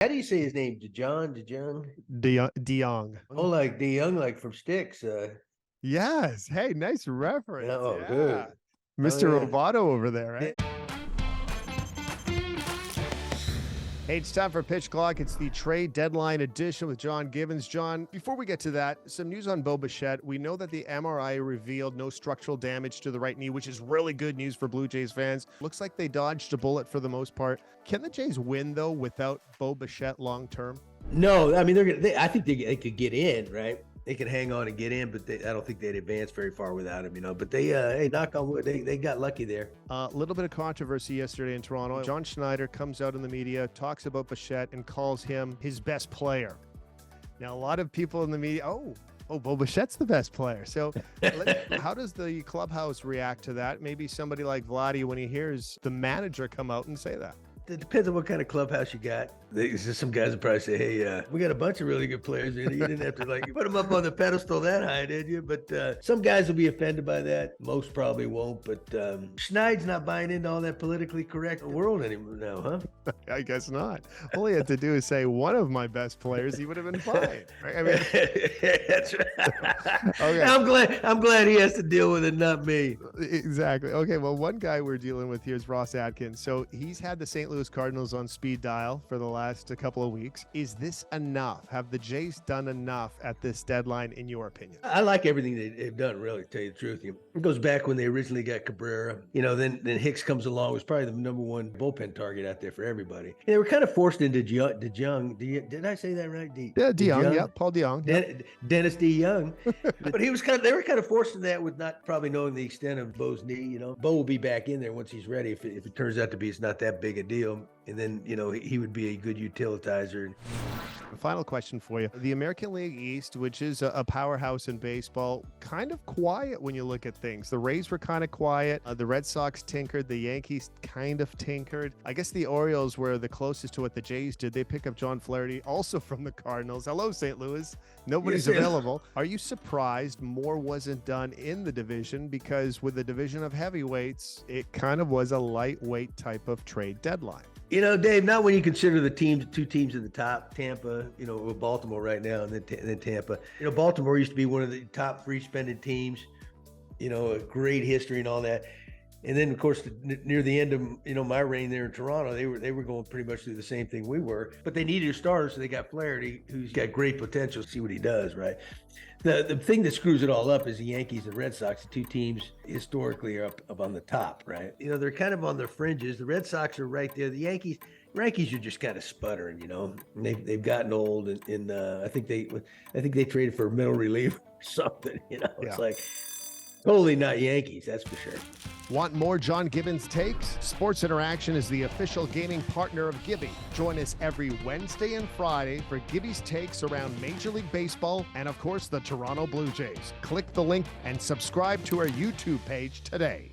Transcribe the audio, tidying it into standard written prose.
How do you say his name? DeJong? DeYoung. Oh, like DeYoung, like from Sticks. Yes. Hey, nice Yeah, reference. oh, Yeah. good. Oh, Mr. yeah. Roboto over there, right? Hey, it's time for Pitch Clock. It's the trade deadline edition with John Gibbons. John, before we get to that, some news on Bo Bichette. We know that the MRI revealed no structural damage to the right knee, which is really good news for Blue Jays fans. Looks like they dodged a bullet for the most part. Can the Jays win, though, without Bo Bichette long term? No, I mean I think they could get in, right? They could hang on and get in, but I don't think they'd advance very far without him, But they, hey, knock on wood, they got lucky there. A little bit of controversy yesterday in Toronto. John Schneider comes out in the media, talks about Bichette, and calls him his best player. Now, a lot of people in the media, Bo Bichette's the best player. So how does the clubhouse react to that? Maybe somebody like Vladdy, when he hears the manager come out and say that. It depends on what kind of clubhouse you got. Some guys would probably say, "Hey, we got a bunch of really good players. You didn't have to put them up on the pedestal that high, did you?" But some guys will be offended by that. Most probably won't. But Schneid's not buying into all that politically correct world anymore now, huh? I guess not. All he had to do is say one of my best players. He would have been fine. Right? I mean, that's right. Okay. I'm glad he has to deal with it, not me. Exactly. Okay. Well, one guy we're dealing with here is Ross Atkins. So he's had the St. Louis Cardinals on speed dial for the last couple of weeks. Is this enough? Have the Jays done enough at this deadline, in your opinion? I like everything they've done, really, to tell you the truth. It goes back when they originally got Cabrera. Then Hicks comes along, was probably the number one bullpen target out there for everybody. And they were kind of forced into DeJong. Did I say that right? DeYoung, yeah, Paul DeYoung. Dennis DeYoung. But they were kind of forced into that with not probably knowing the extent of Bo's knee. Bo will be back in there once he's ready if it turns out to be it's not that big a deal. And then, he would be a good utilitizer. Final question for you. The American League East, which is a powerhouse in baseball, kind of quiet when you look at things. The Rays were kind of quiet. The Red Sox tinkered. The Yankees kind of tinkered. I guess the Orioles were the closest to what the Jays did. They pick up John Flaherty, also from the Cardinals. Hello, St. Louis. Nobody's available. Are you surprised more wasn't done in the division? Because with the division of heavyweights, it kind of was a lightweight type of trade deadline. Dave, not when you consider the two teams at the top, Tampa, with Baltimore right now, and then Tampa. Baltimore used to be one of the top free spending teams, a great history and all that. And then, of course, near the end of, my reign there in Toronto, they were going pretty much through the same thing we were. But they needed a starter, so they got Flaherty, who's got great potential. See what he does, right? The thing that screws it all up is the Yankees and Red Sox. The two teams historically are up on the top, right? They're kind of on their fringes. The Red Sox are right there. The Yankees are just kind of sputtering. They've gotten old, and I think they traded for a middle reliever or something. It's like totally not Yankees, that's for sure. Want more John Gibbons takes? Sports Interaction is the official gaming partner of Gibby. Join us every Wednesday and Friday for Gibby's takes around Major League Baseball and, of course, the Toronto Blue Jays. Click the link and subscribe to our YouTube page today.